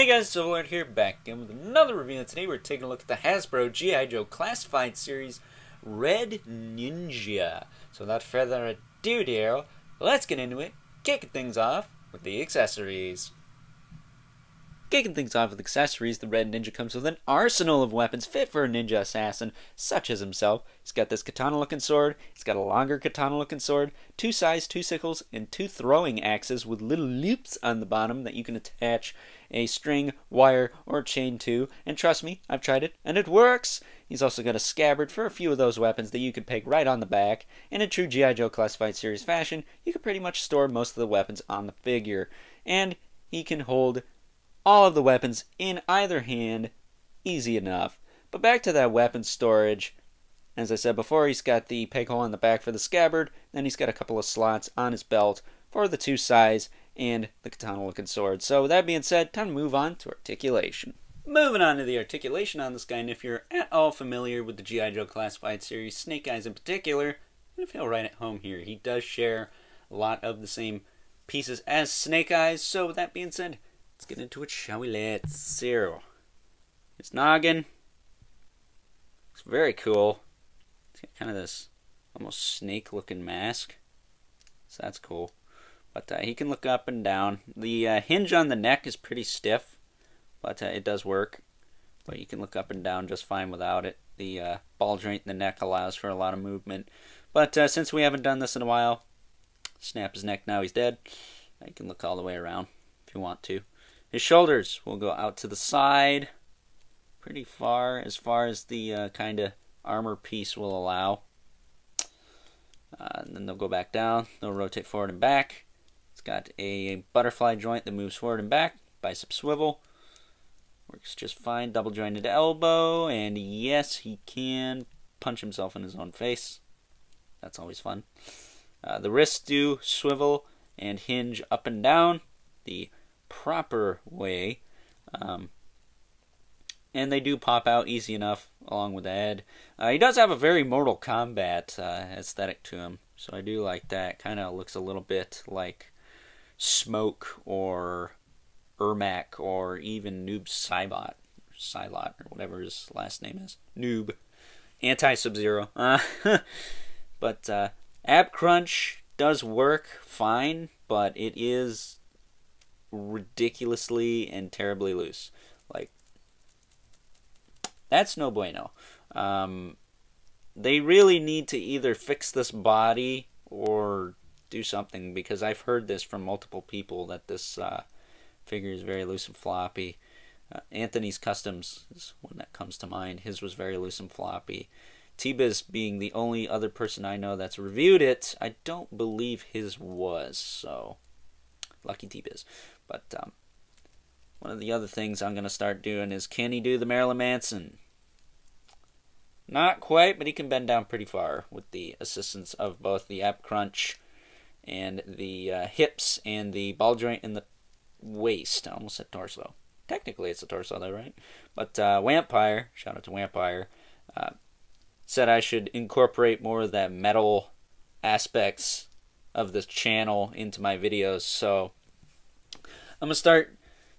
Hey guys, Silverlight here, back again with another review, and today we're taking a look at the Hasbro G.I. Joe Classified Series Red Ninja. So without further ado, dear, let's get into it, kicking things off with the accessories. Kicking things off with accessories, the Red Ninja comes with an arsenal of weapons fit for a ninja assassin, such as himself. He's got this katana-looking sword, he's got a longer katana-looking sword, 2 scythes, 2 sickles, and 2 throwing axes with little loops on the bottom that you can attach a string, wire, or chain to. And trust me, I've tried it, and it works! He's also got a scabbard for a few of those weapons that you could peg right on the back. In a true G.I. Joe Classified Series fashion, you could pretty much store most of the weapons on the figure. And he can hold all of the weapons in either hand, easy enough. But back to that weapon storage. As I said before, he's got the peg hole on the back for the scabbard, then he's got a couple of slots on his belt for the 2 scythes and the katana-looking sword. So with that being said, time to move on to articulation. Moving on to the articulation on this guy, and if you're at all familiar with the G.I. Joe Classified Series, Snake Eyes in particular, you're going to feel right at home here. He does share a lot of the same pieces as Snake Eyes, so with that being said, let's get into it, shall we? Let's see. His noggin. It's very cool. It's got kind of this almost snake-looking mask. So that's cool. But he can look up and down. The hinge on the neck is pretty stiff, but it does work. But you can look up and down just fine without it. The ball joint in the neck allows for a lot of movement. But since we haven't done this in a while, snap his neck, now he's dead. You can look all the way around if you want to. His shoulders will go out to the side pretty far as the kind of armor piece will allow. And then they'll go back down. They'll rotate forward and back. It's got a butterfly joint that moves forward and back. Bicep swivel. Works just fine. Double jointed elbow. And yes, he can punch himself in his own face. That's always fun. The wrists do swivel and hinge up and down the proper way, and they do pop out easy enough along with the head. He does have a very Mortal Kombat aesthetic to him, so I do like that. Kind of looks a little bit like Smoke or Ermac or even Noob Saibot, or whatever his last name is. Noob. Anti-Sub-Zero. But ab crunch does work fine, but it is ridiculously and terribly loose. Like, that's no bueno. They really need to either fix this body or do something, because I've heard this from multiple people that this figure is very loose and floppy. Anthony's Customs is one that comes to mind. His was very loose and floppy. T-Biz being the only other person I know that's reviewed it, I don't believe his was, so lucky T-Biz. But one of the other things I'm going to start doing is, can he do the Marilyn Manson? Not quite, but he can bend down pretty far with the assistance of both the ab crunch and the hips and the ball joint in the waist. I almost said torso. Technically it's a torso though, right? But Vampire, shout out to Vampire, said I should incorporate more of that metal aspects of this channel into my videos, so I'm going to start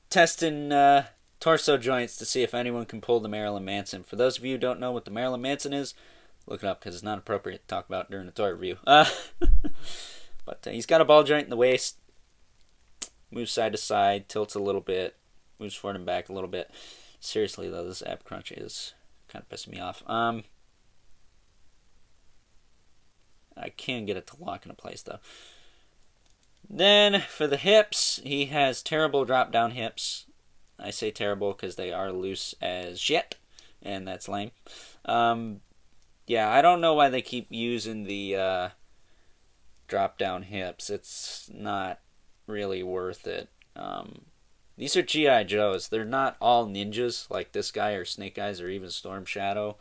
testing torso joints to see if anyone can pull the Marilyn Manson. For those of you who don't know what the Marilyn Manson is, look it up, because it's not appropriate to talk about during a toy review. But he's got a ball joint in the waist, moves side to side, tilts a little bit, moves forward and back a little bit. Seriously though, this ab crunch is kind of pissing me off. I can get it to lock into place though. Then for the hips, he has terrible drop down hips. I say terrible because they are loose as shit, and that's lame. Yeah, I don't know why they keep using the drop down hips. It's not really worth it. These are G.I. Joes. They're not all ninjas like this guy or Snake Eyes or even Storm Shadow.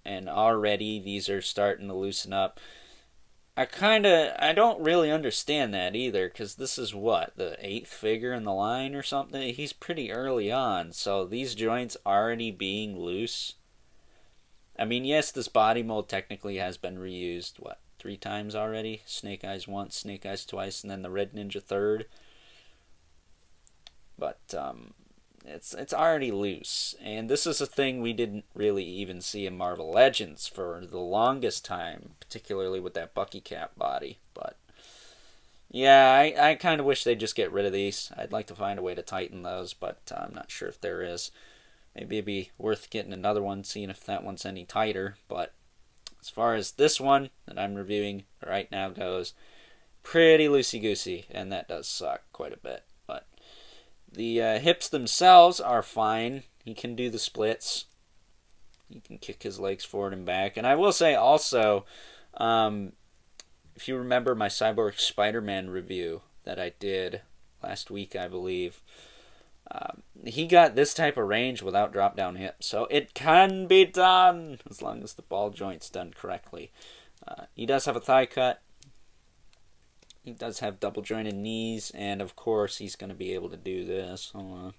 And already these are starting to loosen up. I don't really understand that either, because this is what, the 8th figure in the line or something? He's pretty early on, so these joints already being loose. I mean, yes, this body mold technically has been reused, what, 3 times already? Snake Eyes once, Snake Eyes twice, and then the Red Ninja third. but it's already loose. And this is a thing we didn't really even see in Marvel Legends for the longest time, particularly with that Bucky Cap body. But yeah, I kind of wish they'd just get rid of these. I'd like to find a way to tighten those, but I'm not sure if there is. Maybe it'd be worth getting another one, seeing if that one's any tighter. But as far as this one that I'm reviewing right now goes, pretty loosey-goosey, and that does suck quite a bit. But the hips themselves are fine. He can do the splits. He can kick his legs forward and back. And I will say also, if you remember my Cyborg Spider-Man review that I did last week, I believe, he got this type of range without drop-down hips. So it can be done, as long as the ball joint's done correctly. He does have a thigh cut. He does have double-jointed knees, and of course he's going to be able to do this. Hold on.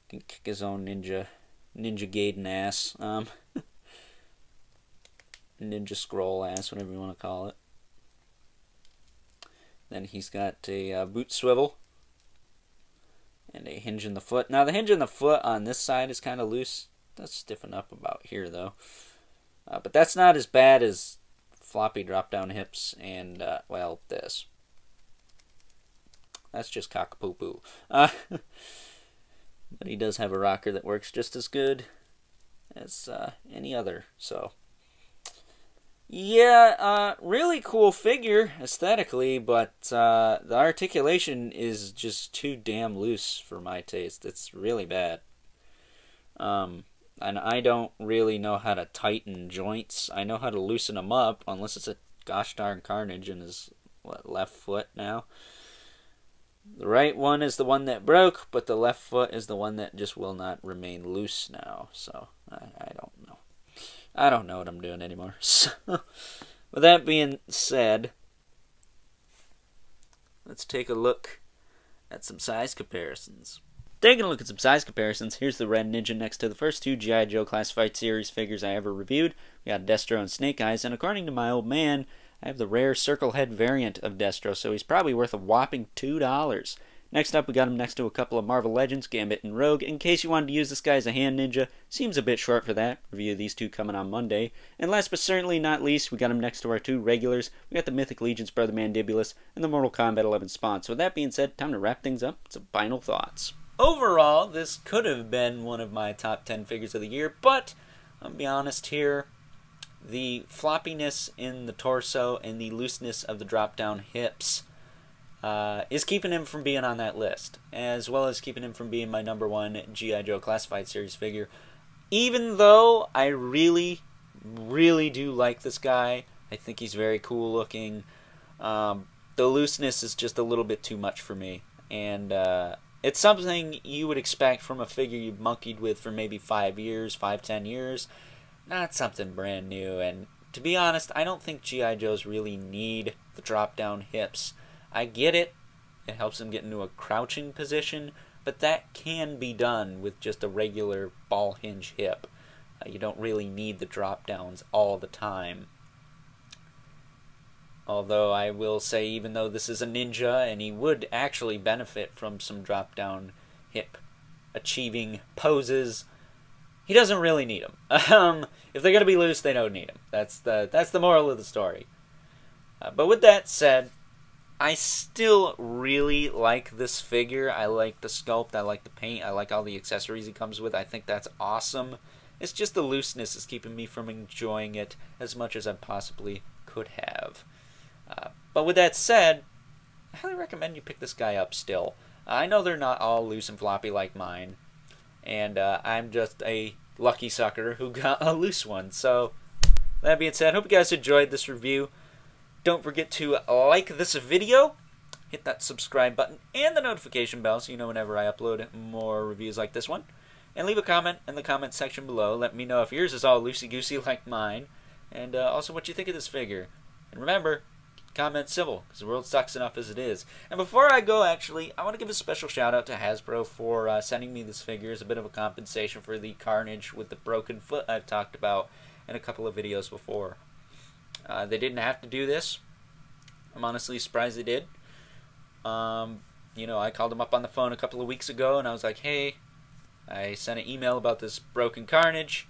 He can kick his own Ninja Gaiden ass. Ninja Scroll ass, whatever you want to call it. Then he's got a boot swivel. And a hinge in the foot. Now, the hinge in the foot on this side is kind of loose. It does stiffen up about here, though. But that's not as bad as floppy drop-down hips and, well, this. That's just cock-a-poo-poo. But he does have a rocker that works just as good as any other, so. Yeah, really cool figure aesthetically, but the articulation is just too damn loose for my taste. It's really bad. And I don't really know how to tighten joints. I know how to loosen them up, unless it's a gosh darn carnage in his left foot now. The right one is the one that broke, but the left foot is the one that just will not remain loose now. So, I don't know. I don't know what I'm doing anymore. So, with that being said, let's take a look at some size comparisons. Taking a look at some size comparisons, here's the Red Ninja next to the first two G.I. Joe Classified Series figures I ever reviewed. We got Destro and Snake Eyes, and according to my old man, I have the rare circle head variant of Destro, so he's probably worth a whopping $2. Next up, we got him next to a couple of Marvel Legends, Gambit and Rogue. In case you wanted to use this guy as a hand ninja, seems a bit short for that. Review of these two coming on Monday. And last but certainly not least, we got him next to our two regulars. We got the Mythic Legion's Brother Mandibulus and the Mortal Kombat 11 Spawn. So with that being said, time to wrap things up. Some final thoughts. Overall, this could have been one of my top 10 figures of the year, but I'll be honest here. The floppiness in the torso and the looseness of the drop-down hips is keeping him from being on that list, as well as keeping him from being my #1 G.I. Joe Classified Series figure. Even though I really, really do like this guy, I think he's very cool looking. The looseness is just a little bit too much for me, and it's something you would expect from a figure you've monkeyed with for maybe 5 years, 10 years. Not something brand new, and to be honest, I don't think G.I. Joes really need the drop-down hips. I get it. It helps them get into a crouching position, but that can be done with just a regular ball hinge hip. You don't really need the drop downs all the time. Although I will say, even though this is a ninja and he would actually benefit from some drop down hip achieving poses, he doesn't really need them. If they're going to be loose, they don't need them. That's the moral of the story. But with that said, I still really like this figure. I like the sculpt, I like the paint, I like all the accessories he comes with. I think that's awesome. It's just the looseness is keeping me from enjoying it as much as I possibly could have. But with that said, I highly recommend you pick this guy up still. I know they're not all loose and floppy like mine, and I'm just a lucky sucker who got a loose one. So, that being said, I hope you guys enjoyed this review. Don't forget to like this video, hit that subscribe button and the notification bell so you know whenever I upload more reviews like this one. And leave a comment in the comment section below. Let me know if yours is all loosey-goosey like mine, and also what you think of this figure. And remember, comment civil, because the world sucks enough as it is. And before I go, actually, I want to give a special shout out to Hasbro for sending me this figure as a bit of a compensation for the carnage with the broken foot I've talked about in a couple of videos before. They didn't have to do this. I'm honestly surprised they did. you know, I called him up on the phone a couple of weeks ago, and I was like, hey, I sent an email about this Broken Carnage,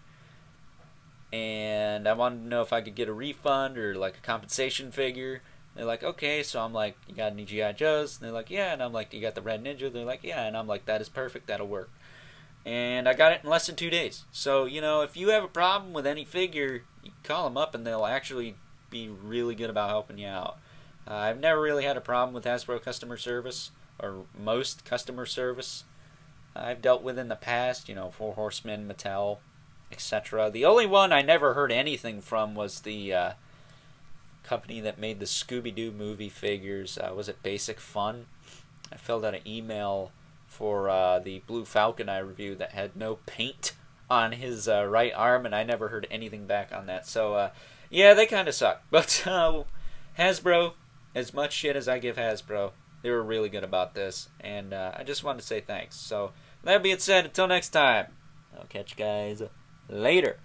and I wanted to know if I could get a refund or like a compensation figure. They're like, okay. So I'm like, you got any G.I. Joes? And they're like, yeah. And I'm like, you got the Red Ninja? They're like, yeah. And I'm like, that is perfect. That'll work. And I got it in less than 2 days. So, you know, if you have a problem with any figure, you call them up and they'll actually be really good about helping you out. I've never really had a problem with Hasbro customer service, or most customer service I've dealt with in the past. You know, Four Horsemen, Mattel, etc. The only one I never heard anything from was the company that made the Scooby-Doo movie figures. Was it Basic Fun? I filled out an email for the Blue Falcon I reviewed that had no paint on his right arm, and I never heard anything back on that. So, yeah, they kind of suck. But Hasbro, as much shit as I give Hasbro, they were really good about this, and I just wanted to say thanks. So, that being said, until next time, I'll catch you guys later.